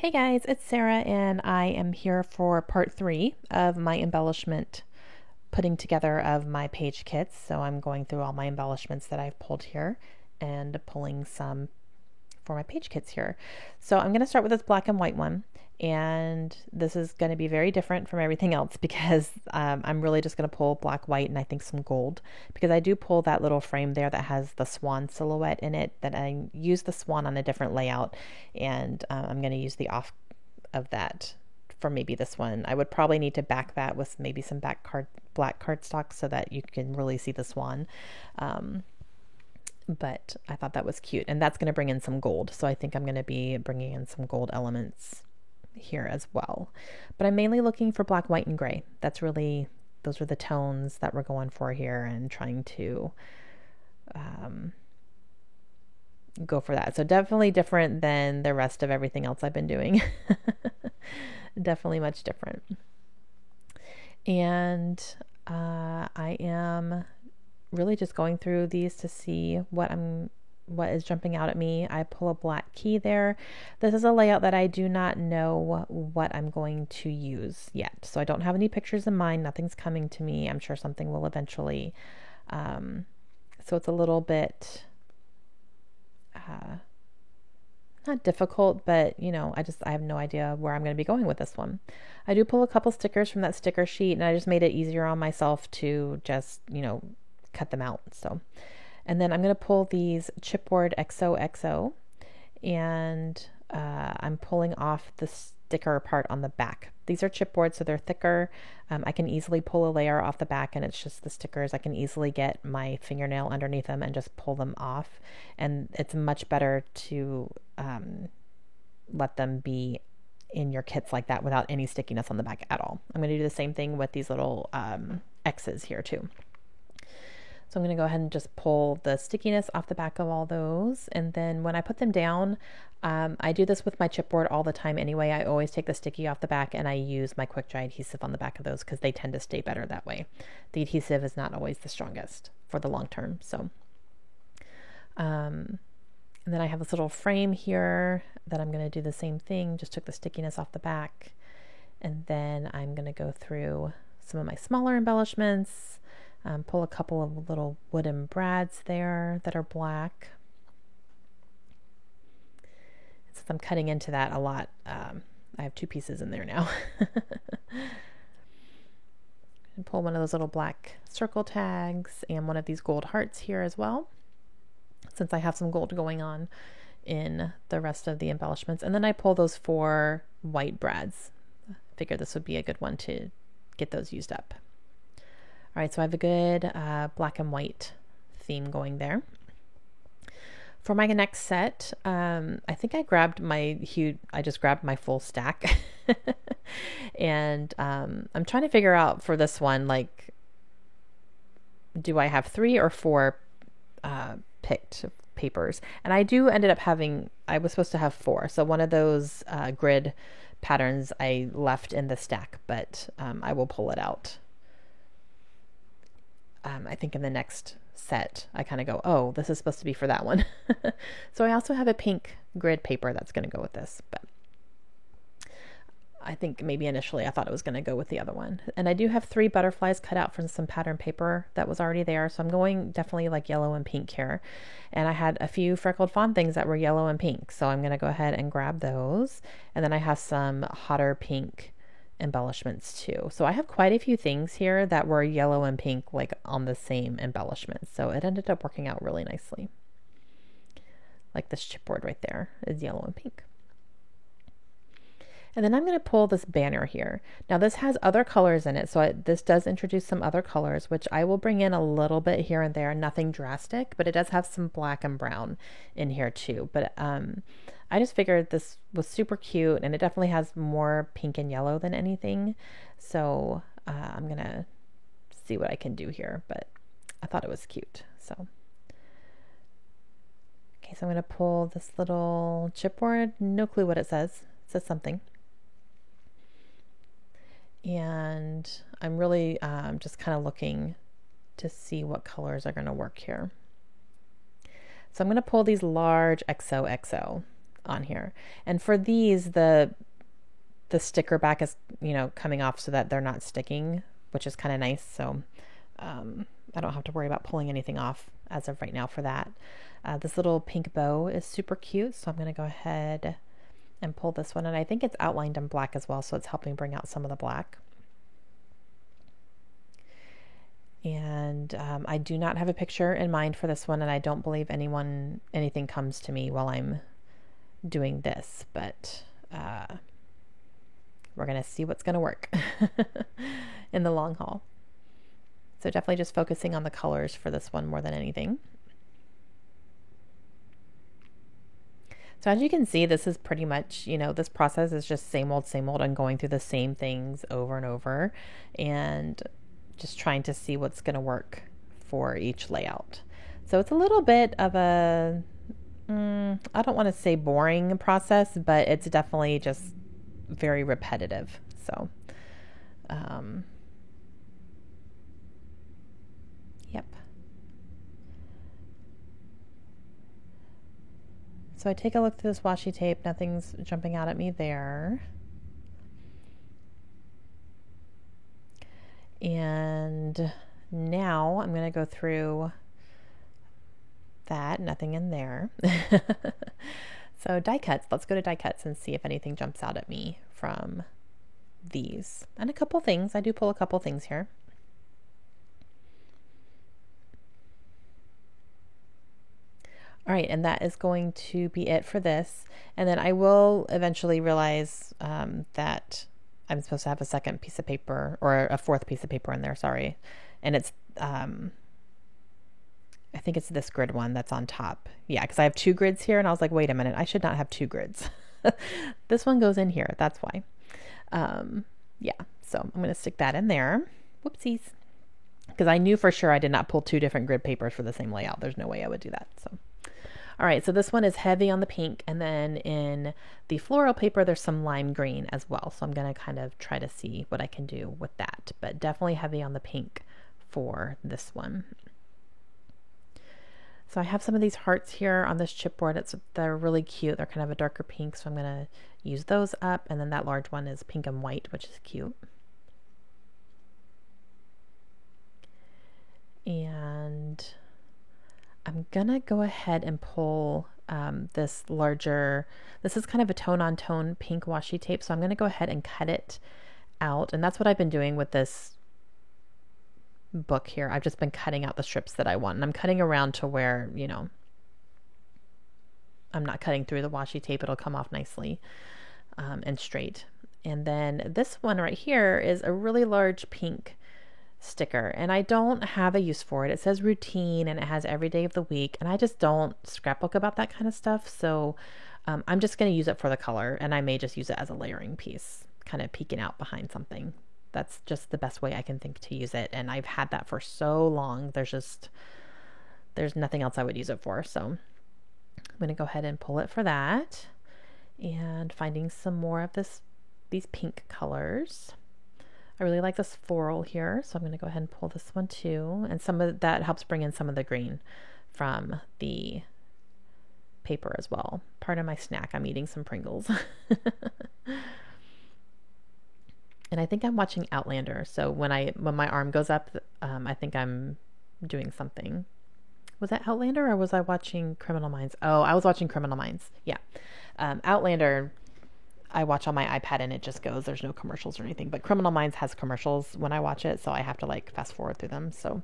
Hey guys, it's Sarah, and I am here for part 3 of my embellishment putting together of my page kits. So I'm going through all my embellishments that I've pulled here and pulling some for my page kits here. So I'm going to start with this black and white one, and this is going to be very different from everything else because I'm really just going to pull black, white, and I think some gold, because I do pull that little frame there that has the swan silhouette in it, that I use the swan on a different layout, and I'm going to use the off of that for maybe this one. I would probably need to back that with maybe some black cardstock so that you can really see the swan. But I thought that was cute, and that's going to bring in some gold. So I think I'm going to be bringing in some gold elements here as well. But I'm mainly looking for black, white, and gray. Those are the tones that we're going for here, and trying to go for that. So definitely different than the rest of everything else I've been doing. Definitely much different. And I am really just going through these to see what is jumping out at me. I pull a black key there. This is a layout that I do not know what I'm going to use yet. So I don't have any pictures in mind. Nothing's coming to me. I'm sure something will eventually. So it's a little bit not difficult, but I have no idea where I'm going to be going with this one. I do pull a couple stickers from that sticker sheet, and I just made it easier on myself to just, cut them out. So, and then I'm going to pull these chipboard XOXO, and I'm pulling off the sticker part on the back. These are chipboard, so they're thicker. I can easily pull a layer off the back, and it's just the stickers. I can easily get my fingernail underneath them and just pull them off. And it's much better to let them be in your kits like that without any stickiness on the back at all. I'm going to do the same thing with these little X's here too. So I'm going to go ahead and just pull the stickiness off the back of all those. And then when I put them down, I do this with my chipboard all the time anyway. I always take the sticky off the back, and I use my quick dry adhesive on the back of those because they tend to stay better that way. The adhesive is not always the strongest for the long term. So, and then I have this little frame here that I'm going to do the same thing. Just took the stickiness off the back. And then I'm going to go through some of my smaller embellishments. Pull a couple of little wooden brads there that are black. Since I'm cutting into that a lot, I have 2 pieces in there now. And pull one of those little black circle tags and one of these gold hearts here as well, since I have some gold going on in the rest of the embellishments. And then I pull those 4 white brads. I figured this would be a good one to get those used up. All right, so I have a good black and white theme going there. For my next set, I think I just grabbed my full stack. And I'm trying to figure out for this one, like, do I have 3 or 4 picked papers? And I was supposed to have 4. So one of those grid patterns I left in the stack, but I will pull it out. I think in the next set, I kind of go, oh, this is supposed to be for that one. So I also have a pink grid paper that's going to go with this, but I think maybe initially I thought it was going to go with the other one. And I do have 3 butterflies cut out from some pattern paper that was already there. So I'm going definitely like yellow and pink here. And I had a few freckled fawn things that were yellow and pink. So I'm going to go ahead and grab those. And then I have some hotter pink embellishments too. So I have quite a few things here that were yellow and pink, like on the same embellishment. So it ended up working out really nicely. Like this chipboard right there is yellow and pink. And then I'm going to pull this banner here. Now this has other colors in it. So this does introduce some other colors, which I will bring in a little bit here and there. Nothing drastic, but it does have some black and brown in here too. But I just figured this was super cute, and it definitely has more pink and yellow than anything. So I'm going to see what I can do here, but I thought it was cute. So, okay, so I'm going to pull this little chipboard. No clue what it says. It says something. And I'm really just kind of looking to see what colors are going to work here. So I'm going to pull these large XOXO on here. And for these, the sticker back is, you know, coming off so that they're not sticking, which is kind of nice. So I don't have to worry about pulling anything off as of right now for that. This little pink bow is super cute, so I'm going to go ahead and pull this one. And I think it's outlined in black as well, so it's helping bring out some of the black. And I do not have a picture in mind for this one, and I don't believe anything comes to me while I'm doing this, but we're going to see what's going to work in the long haul. So definitely just focusing on the colors for this one more than anything. So as you can see, this is pretty much, you know, this process is just same old, and going through the same things over and over and just trying to see what's going to work for each layout. So it's a little bit of a, I don't want to say boring process, but it's definitely just very repetitive. So, yep. So I take a look through this washi tape. Nothing's jumping out at me there. And now I'm going to go through that. Nothing in there. So die cuts. Let's go to die cuts and see if anything jumps out at me from these. And a couple things. I do pull a couple things here. All right, and that is going to be it for this. And then I will eventually realize that I'm supposed to have a second piece of paper, or a fourth piece of paper in there, sorry. And it's, I think it's this grid one that's on top. Yeah, because I have 2 grids here, and I was like, wait a minute, I should not have 2 grids. This one goes in here, that's why. Yeah, so I'm going to stick that in there. Whoopsies. Because I knew for sure I did not pull 2 different grid papers for the same layout. There's no way I would do that, so. All right, so this one is heavy on the pink, and then in the floral paper, there's some lime green as well. So I'm going to kind of try to see what I can do with that, but definitely heavy on the pink for this one. So I have some of these hearts here on this chipboard. They're really cute. They're kind of a darker pink, so I'm going to use those up. And then that large one is pink and white, which is cute. And I'm gonna go ahead and pull this larger, this is kind of a tone-on-tone pink washi tape, so I'm gonna go ahead and cut it out. And that's what I've been doing with this book here. I've just been cutting out the strips that I want, and I'm cutting around to where, you know, I'm not cutting through the washi tape. It'll come off nicely and straight. And then this one right here is a really large pink sticker, and I don't have a use for it. It says routine, and it has every day of the week, and I just don't scrapbook about that kind of stuff. So I'm just going to use it for the color, and I may just use it as a layering piece, kind of peeking out behind something. That's just the best way I can think to use it, and I've had that for so long. There's nothing else I would use it for. So I'm going to go ahead and pull it for that, and finding some more of these pink colors. I really like this floral here, so I'm going to go ahead and pull this one too. And some of that helps bring in some of the green from the paper as well. Part of my snack, I'm eating some Pringles. And I think I'm watching Outlander, so when my arm goes up, I think I'm doing something. Was that Outlander, or was I watching Criminal Minds? Oh, I was watching Criminal Minds. Yeah. Outlander, I watch on my iPad and it just goes, there's no commercials or anything, but Criminal Minds has commercials when I watch it, so I have to like fast forward through them. So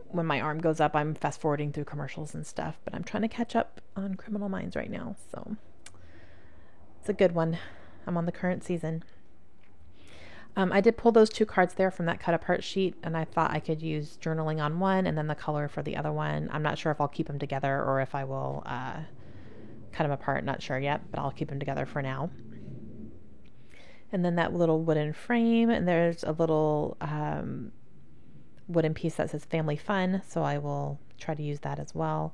when my arm goes up, I'm fast forwarding through commercials and stuff, but I'm trying to catch up on Criminal Minds right now. So it's a good one. I'm on the current season. I did pull those 2 cards there from that cut apart sheet, and I thought I could use journaling on one and then the color for the other one. I'm not sure if I'll keep them together or if I will cut them apart. Not sure yet, but I'll keep them together for now. And then that little wooden frame, and there's a little wooden piece that says Family Fun, so I will try to use that as well.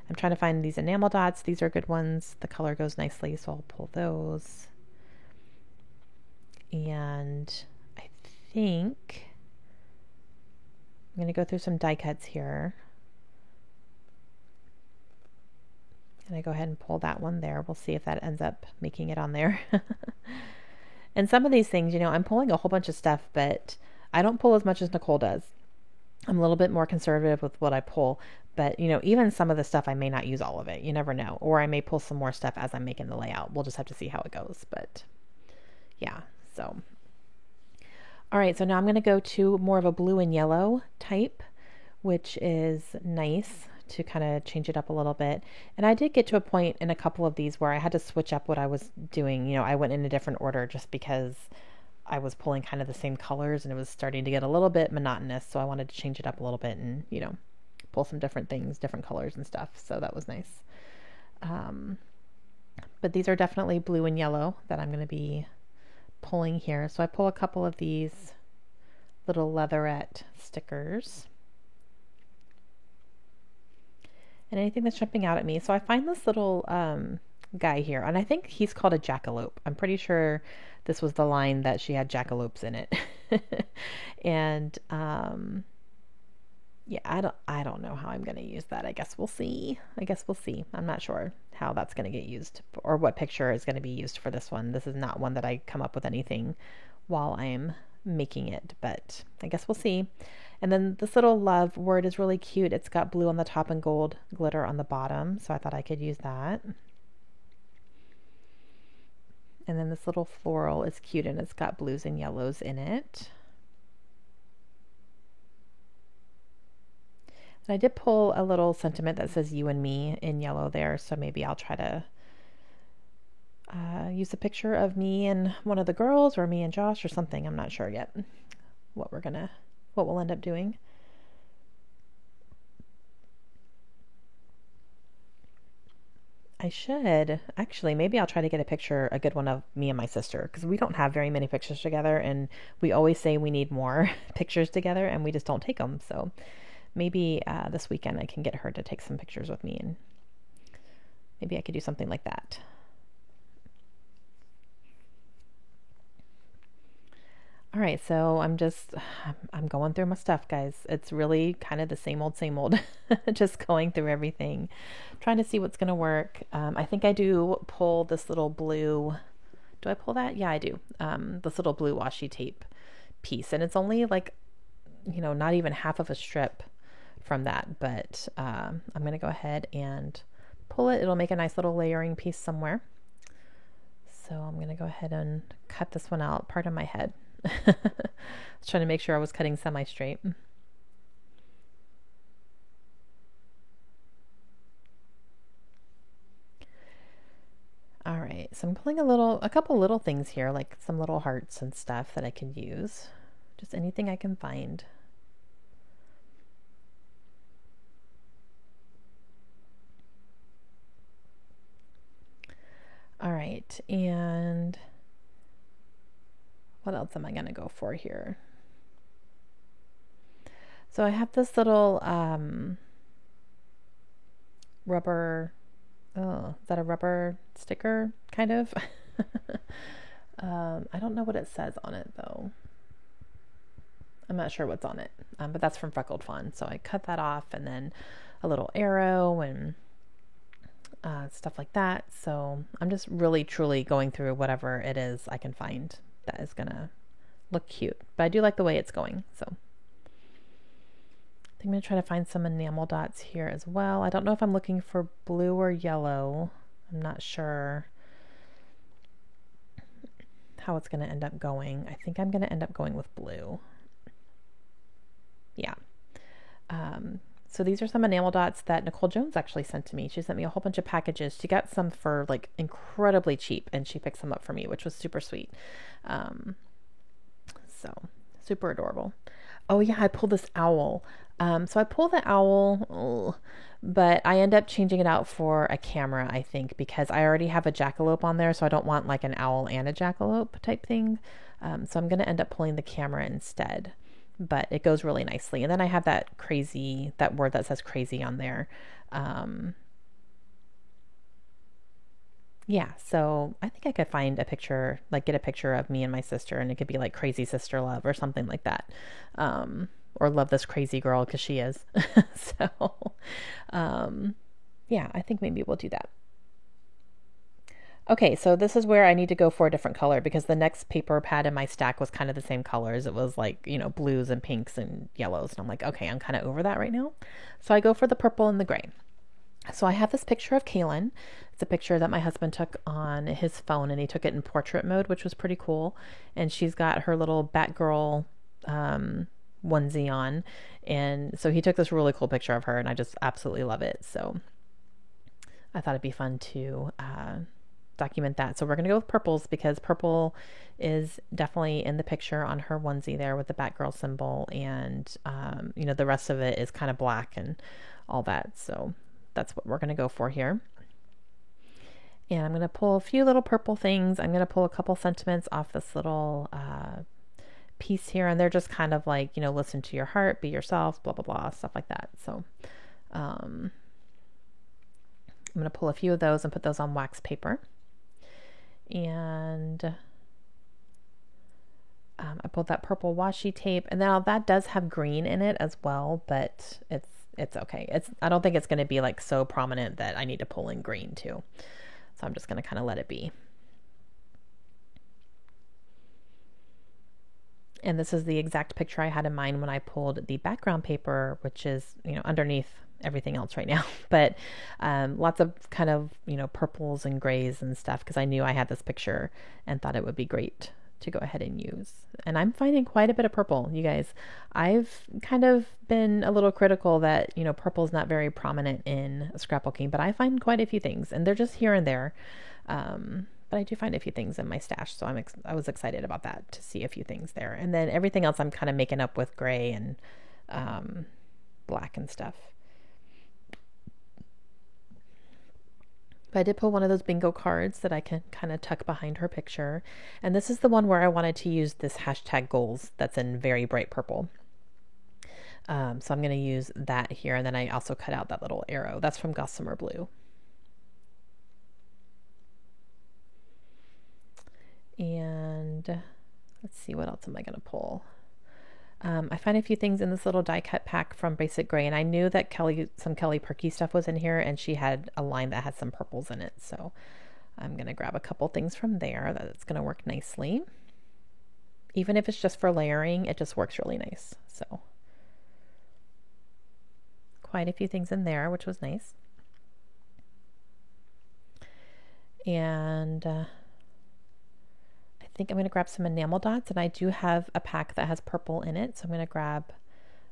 I'm trying to find these enamel dots. These are good ones. The color goes nicely, so I'll pull those. And I think I'm going to go through some die cuts here. And I go ahead and pull that one there. We'll see if that ends up making it on there. And some of these things, I'm pulling a whole bunch of stuff, but I don't pull as much as Nicole does. I'm a little bit more conservative with what I pull, but even some of the stuff I may not use all of it. You never know. Or I may pull some more stuff as I'm making the layout. We'll just have to see how it goes. But yeah, so. All right, so now I'm going to go to more of a blue and yellow type, which is nice to kind of change it up a little bit. And I did get to a point in a couple of these where I had to switch up what I was doing. I went in a different order just because I was pulling kind of the same colors and it was starting to get a little bit monotonous. So I wanted to change it up a little bit and, pull some different things, different colors and stuff. So that was nice. But these are definitely blue and yellow that I'm going to be pulling here. So I pull a couple of these little leatherette stickers. And anything that's jumping out at me. So I find this little guy here, and I think he's called a jackalope. I'm pretty sure this was the line that she had jackalopes in it. And yeah, I don't know how I'm going to use that. I guess we'll see. I'm not sure how that's going to get used or what picture is going to be used for this one. This is not one that I come up with anything while I'm making it, but I guess we'll see. And then this little love word is really cute. It's got blue on the top and gold glitter on the bottom, so I thought I could use that. And then this little floral is cute, and it's got blues and yellows in it. And I did pull a little sentiment that says you and me in yellow there, so maybe I'll try to use a picture of me and one of the girls, or me and Josh, or something. I'm not sure yet what we'll end up doing. I should actually, maybe I'll try to get a good one of me and my sister, because we don't have very many pictures together, and we always say we need more pictures together, and we just don't take them. So maybe this weekend I can get her to take some pictures with me, and maybe I could do something like that. All right, so I'm going through my stuff, guys. It's really kind of the same old, just going through everything, trying to see what's going to work. I think I do pull this little blue. Do I pull that? Yeah, I do. This little blue washi tape piece, and it's only like, not even half of a strip from that, but I'm going to go ahead and pull it. It'll make a nice little layering piece somewhere. So I'm going to go ahead and cut this one out, part of my head. I was trying to make sure I was cutting semi-straight. All right, so I'm pulling a couple little things here, like some little hearts and stuff that I can use. Just anything I can find. All right, and what else am I going to go for here? So I have this little rubber, is that a rubber sticker, kind of? I don't know what it says on it, though. I'm not sure what's on it, but that's from Freckled Fawn. So I cut that off, and then a little arrow and stuff like that. So I'm just really, truly going through whatever it is I can find that is gonna look cute, but I do like the way it's going. So I think I'm gonna try to find some enamel dots here as well. I don't know if I'm looking for blue or yellow. I'm not sure how it's gonna end up going. I think I'm gonna end up going with blue. Yeah. So these are some enamel dots that Nicole Jones actually sent to me. She sent me a whole bunch of packages. She got some for like incredibly cheap, and she picked some up for me, which was super sweet. So super adorable. Oh yeah, I pulled this owl. So I pulled the owl, but I end up changing it out for a camera, I think, because I already have a jackalope on there, so I don't want like an owl and a jackalope type thing. So I'm going to end up pulling the camera instead. But it goes really nicely. And then I have that word that says crazy on there. Yeah, so I think I could find a picture, like get a picture of me and my sister, and it could be like crazy sister love or something like that. Or love this crazy girl, because she is. So, yeah, I think maybe we'll do that. Okay, so this is where I need to go for a different color because the next paper pad in my stack was kind of the same colors. It was like, blues and pinks and yellows. And I'm like, okay, I'm kind of over that right now. So I go for the purple and the gray. So I have this picture of Kaylin. It's a picture that my husband took on his phone and he took it in portrait mode, which was pretty cool. And she's got her little Batgirl onesie on. And so he took this really cool picture of her and I just absolutely love it. So I thought it'd be fun to document that. So we're going to go with purples because purple is definitely in the picture on her onesie there with the Batgirl symbol. And, the rest of it is kind of black and all that. So that's what we're going to go for here. And I'm going to pull a few little purple things. I'm going to pull a couple sentiments off this little piece here. And they're just kind of like, listen to your heart, be yourself, blah, blah, blah, stuff like that. So I'm going to pull a few of those and put those on wax paper. And I pulled that purple washi tape. And now that does have green in it as well, but it's okay. I don't think it's going to be like so prominent that I need to pull in green too. So I'm just going to kind of let it be. And this is the exact picture I had in mind when I pulled the background paper, which is, underneath everything else right now. But lots of kind of, purples and grays and stuff because I knew I had this picture and thought it would be great to go ahead and use. And I'm finding quite a bit of purple, you guys. I've kind of been a little critical that, purple is not very prominent in scrapbooking, but I find quite a few things and they're just here and there. But I do find a few things in my stash. So I was excited about that to see a few things there. And then everything else I'm kind of making up with gray and black and stuff. But I did pull one of those bingo cards that I can kind of tuck behind her picture. And this is the one where I wanted to use this hashtag goals that's in very bright purple. So I'm going to use that here. And then I also cut out that little arrow. That's from Gossamer Blue. And let's see, what else am I going to pull? I find a few things in this little die cut pack from Basic Gray, and I knew that some Kelly Perky stuff was in here, and she had a line that had some purples in it, so I'm going to grab a couple things from there that's going to work nicely. Even if it's just for layering, it just works really nice. So quite a few things in there, which was nice. And I think I'm going to grab some enamel dots, and I do have a pack that has purple in it, so I'm going to grab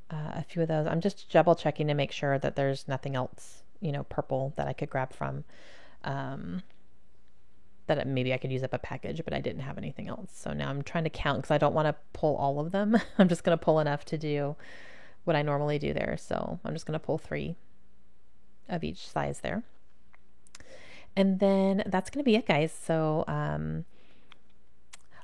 a few of those. I'm just double checking to make sure that there's nothing else, purple that I could grab from, that maybe I could use up a package, but I didn't have anything else. So now I'm trying to count because I don't want to pull all of them. I'm just going to pull enough to do what I normally do there. So I'm just going to pull 3 of each size there. And then that's going to be it, guys. So,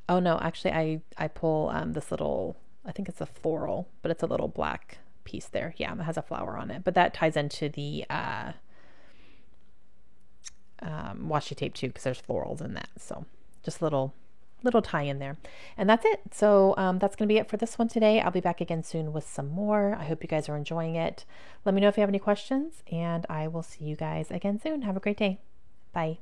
oh no, actually I pull this little, I think it's a floral, but it's a little black piece there. Yeah, it has a flower on it, but that ties into the washi tape too, because there's florals in that. So just a little tie in there. And that's it. So that's going to be it for this one today. I'll be back again soon with some more. I hope you guys are enjoying it. Let me know if you have any questions, and I will see you guys again soon. Have a great day. Bye.